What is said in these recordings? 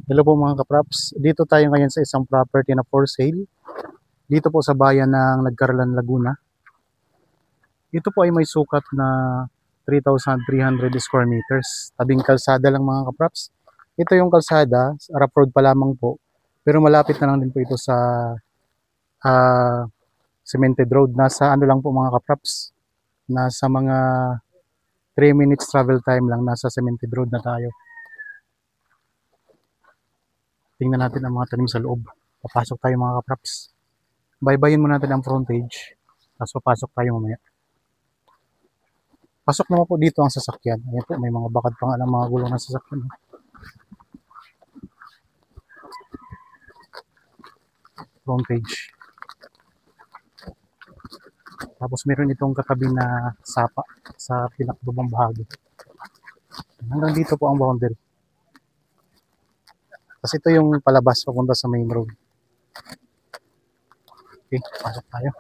Hello po mga kapraps. Dito tayo ngayon sa isang property na for sale. Dito po sa bayan ng Nagcarlan, Laguna. Ito po ay may sukat na 3,300 square meters. Tabing kalsada lang mga kapraps. Ito yung kalsada, rough road pa lamang po. Pero malapit na lang din po ito sa ah, cemented road. Nasa ano lang po mga kapraps. Nasa mga 3 minutes travel time lang. Nasa cemented road na tayo. Tingnan natin ang mga tanim sa loob. Papasok tayo mga kapraps. Baybayin mo natin ang frontage. Tapos papasok tayo mamaya. Pasok naman po dito ang sasakyan. Ayan po, may mga bakad pa nga ng mga gulong ng sasakyan. Frontage. Tapos meron itong katabi na sapa sa pinakababang bahagi. Hanggang dito po ang boundary. Tapos ito yung palabas papunta sa main road. Okay, pasok tayo.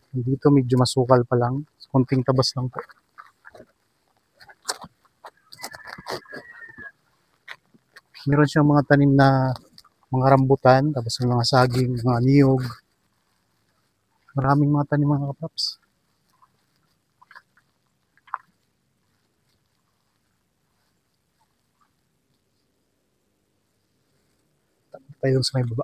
Dito medyo masukal pa lang. Konting tabas lang po. Meron siyang mga tanim na mga rambutan, tapos may mga saging, mga niyog. Maraming mga tanim mga kapaps. Tayo sa may baba.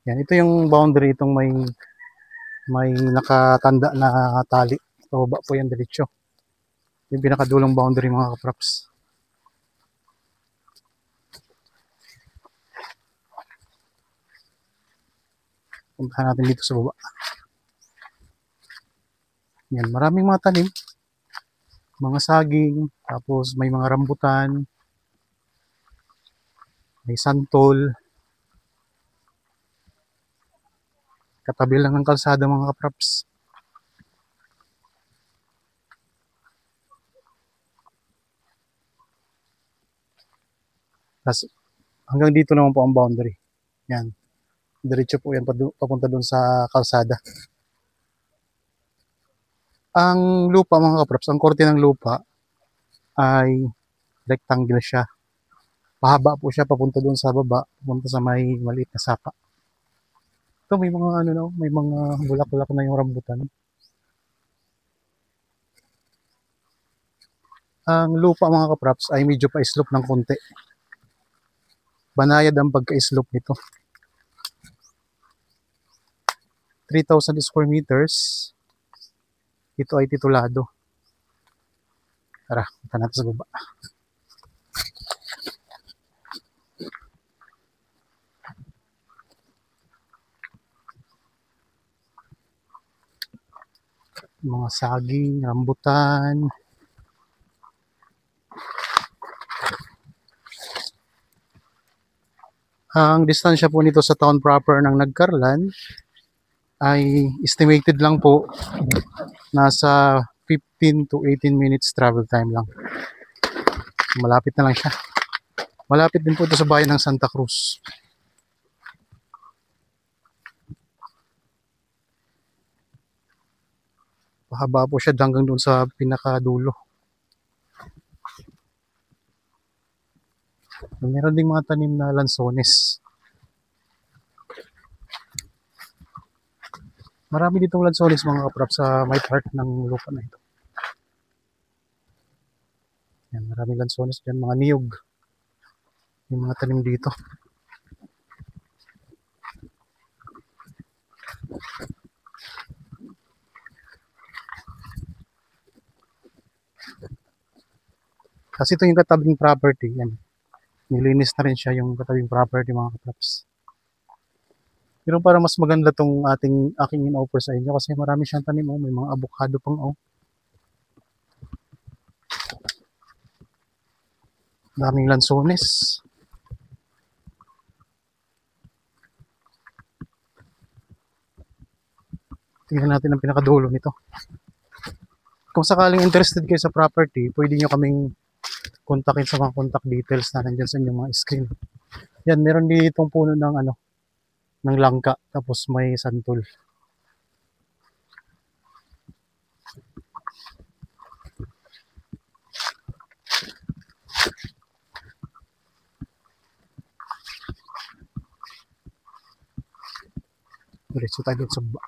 Yan, ito yung boundary, itong may nakatanda na tali. Pababa po yan diretso. Yung pinakadulong boundary mga kaprops. Puntahan natin dito sa baba. Yan, maraming mga tanim. Mga saging, tapos may mga rambutan, may santol. Katabi lang ng kalsada mga kaprops. Tapos hanggang dito naman po ang boundary. Yan. Diretso po yan papunta doon sa kalsada. Ang lupa mga kaprops, ang korte ng lupa ay rectangle siya. Pahaba po siya papunta doon sa baba, papunta sa may maliit na sapa. Ito may mga ano no, may mga bulak-bulak na yung rambutan. Ang lupa mga kaprops ay medyo pa-slope ng konti. Banayad ang pagka-slope nito. 3,000 square meters. Ito ay titulado. Tara, punta natin sa baba. Mga saging, rambutan. Ang distansya po nito sa town proper ng Nagcarlan ay estimated lang po nasa 15 to 18 minutes travel time lang. Malapit na lang siya. Malapit din po ito sa bayan ng Santa Cruz. Pahaba po siya hanggang doon sa pinakadulo. Meron ding mga tanim na lansones. Marami ditong lansones mga kaprap sa may part ng lupa na ito. Yan, maraming lansones dyan, mga niyog. Yung mga tanim dito. Kasi ito yung katabing property. Yan. Nilinis na rin siya yung katabing property mga kapraps. Pero para mas maganda tong aking in-offer sa inyo kasi marami siyang tanim. Oh. May mga avocado pang oh. Daming lansones. Tingnan natin ang pinakadulo nito. Kung sakaling interested kayo sa property, pwede nyo kaming kontakin sa mga contact details na nandyan sa inyong mga screen. Yan, meron ditong puno ng langka, tapos may santol. Diretso tayo dito sa baba.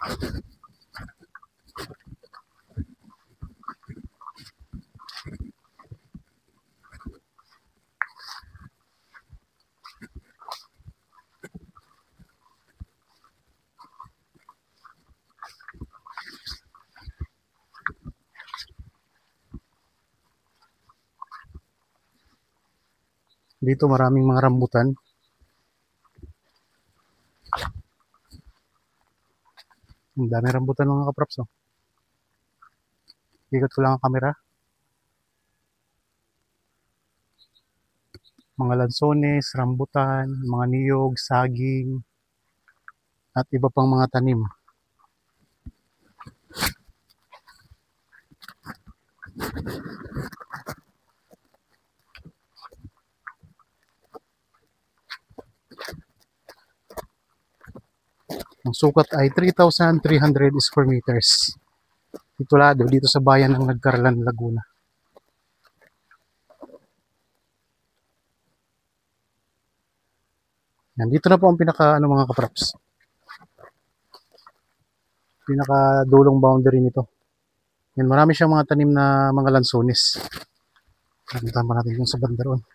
Dito maraming mga rambutan. Ang dami rambutan mga kaprops. Oh. Ikot ko lang ang camera. Mga lansones, rambutan, mga niyog, saging, at iba pang mga tanim. Ang sukat ay 3,300 square meters. Titulado dito sa bayan ng Nagcarlan, Laguna. Yan, dito na po ang pinaka mga kaprops. Pinaka dulong boundary nito. Yan, marami siyang mga tanim na mga lansones. Tama natin yung sa banda roon.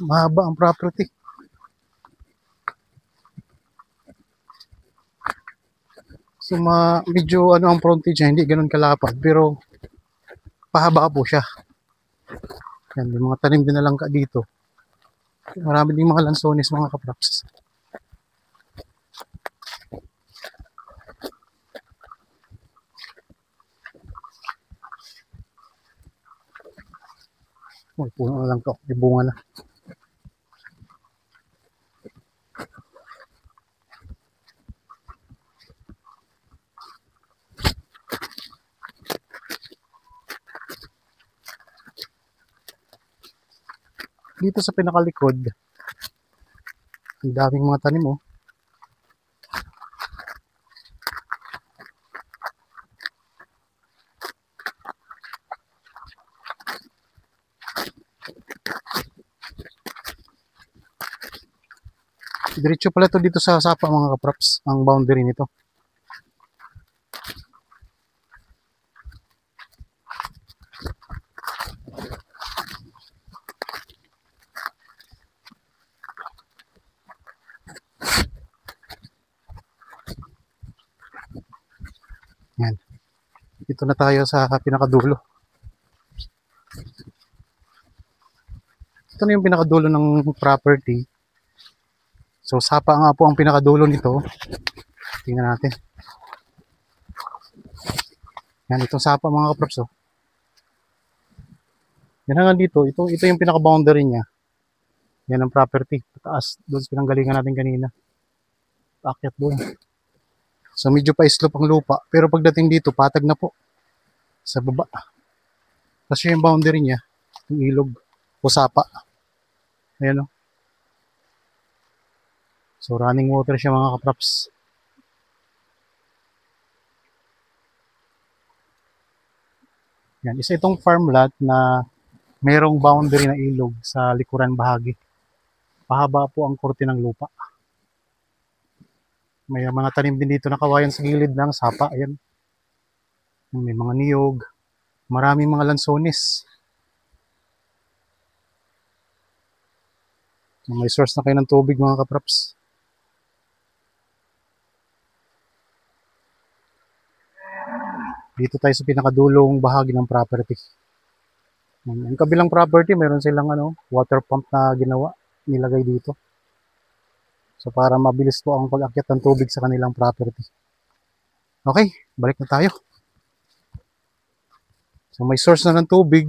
Mahaba ang property. So medyo ang frontage niya, hindi ganoon kalapad, pero pahaba po siya. Yan, may mga tanim din na lang dito. Marami din mga lansones mga kaprops. Uy, puno na lang to. May bunga na. Dito sa pinakalikod, ang daming mga tanim oh. Diretso pala to dito sa sapa mga kaprops, ang boundary nito. Yan. Dito na tayo sa pinakadulo. Ito na yung pinakadulo ng property. So sapa nga po ang pinakadulo nito. Tingnan natin. Yan, itong sapa mga kaprops oh. Yan hanggang dito, ito yung pinaka-boundary niya. Yan ang property. Pataas, doon sa pinanggalingan natin kanina. Paakyat doon. So medyo pa-slope ang lupa. Pero pagdating dito, patag na po. Sa baba. Kasi yung boundary niya, yung ilog o sapa. Ayan o. So running water siya mga kaprops. Yan, isa itong farmland na merong boundary na ilog sa likuran bahagi. Pahaba po ang korte ng lupa. May mga tanim din dito na kawayan sa gilid ng sapa. Ayan. May mga niyog. Maraming mga lansones. May source na kayo ng tubig mga kaprops. Dito tayo sa pinakadulong bahagi ng property. Ang kabilang property, meron silang water pump na ginawa, nilagay dito. So para mabilis po ang pag-akyat ng tubig sa kanilang property. Okay, balik na tayo. So may source na ng tubig,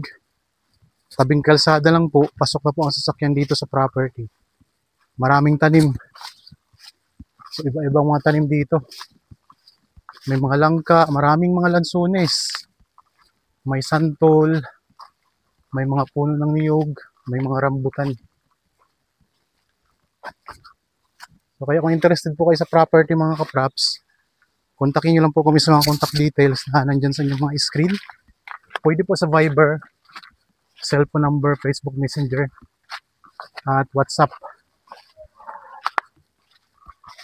tabing kalsada lang po, pasok na po ang sasakyan dito sa property. Maraming tanim. So iba-ibang mga tanim dito. May mga langka, maraming mga lansones. May santol, may mga puno ng niyog, may mga rambutan. So kaya kung interested po kayo sa property mga kapraps, kontakin nyo lang po kami sa mga contact details na nandyan sa inyong mga screen. Pwede po sa Viber, cellphone number, Facebook Messenger, at WhatsApp.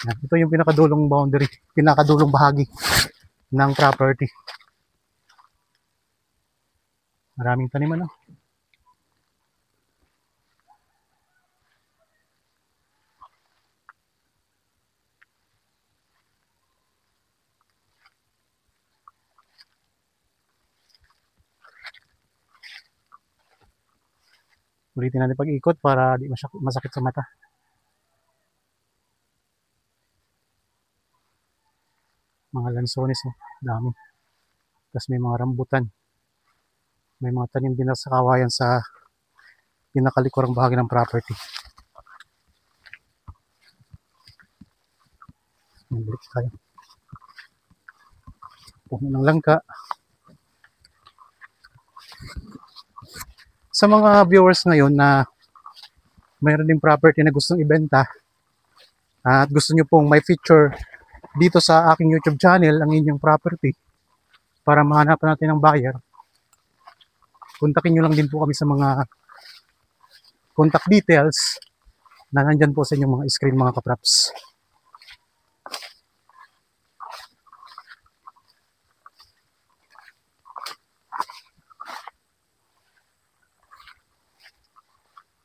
Yan. Ito yung pinakadulong boundary, pinakadulong bahagi ng property. Maraming tanim ano. Ulitin natin pag-ikot para di masakit sa mata. Mga lansones, oh, dami. Tapos may mga rambutan. May mga tanim din sa kawayan sa pinakalikurang bahagi ng property. Balik tayo. Puno ng langka. Sa mga viewers ngayon na mayroon din property na gustong ibenta at gusto nyo pong may feature dito sa aking YouTube channel ang inyong property para mahanapan natin ng buyer, kontakin nyo lang din po kami sa mga contact details na nandyan po sa inyong mga screen mga kapraps.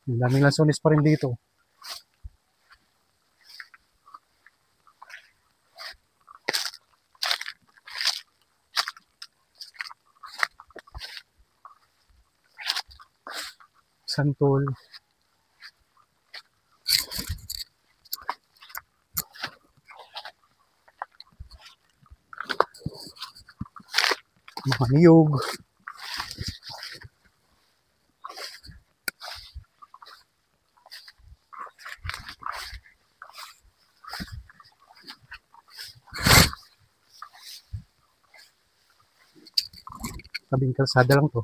Ang daming lansones pa rin dito. Santol. Mga niyog. Tabing kalsada lang to.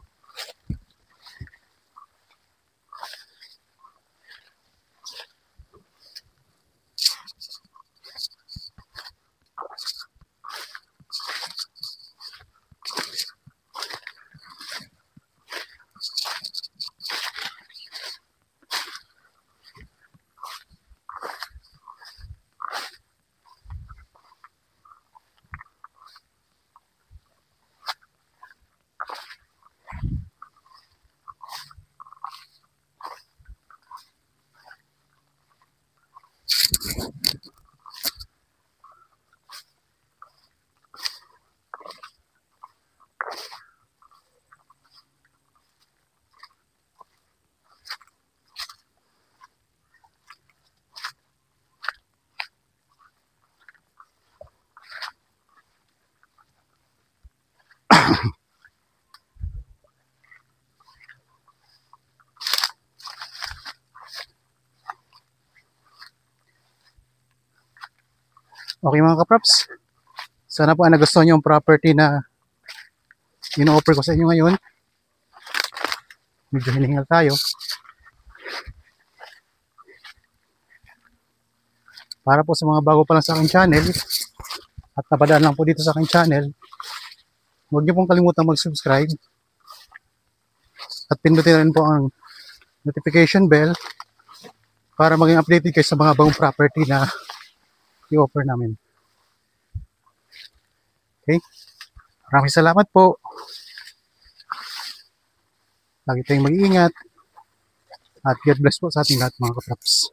Okay mga kapraps, sana po nagustuhan nyo yung property na ino-offer ko sa inyo ngayon. Medyo hiningal tayo. Para po sa mga bago pa lang sa aking channel at napadaan lang po dito sa aking channel, huwag niyo pong kalimutan mag-subscribe at pindutin rin po ang notification bell para maging updated kayo sa mga bagong property na i-offer namin. Okay? Maraming salamat po. Lagi tayong mag-iingat at God bless po sa ating lahat mga kapraps.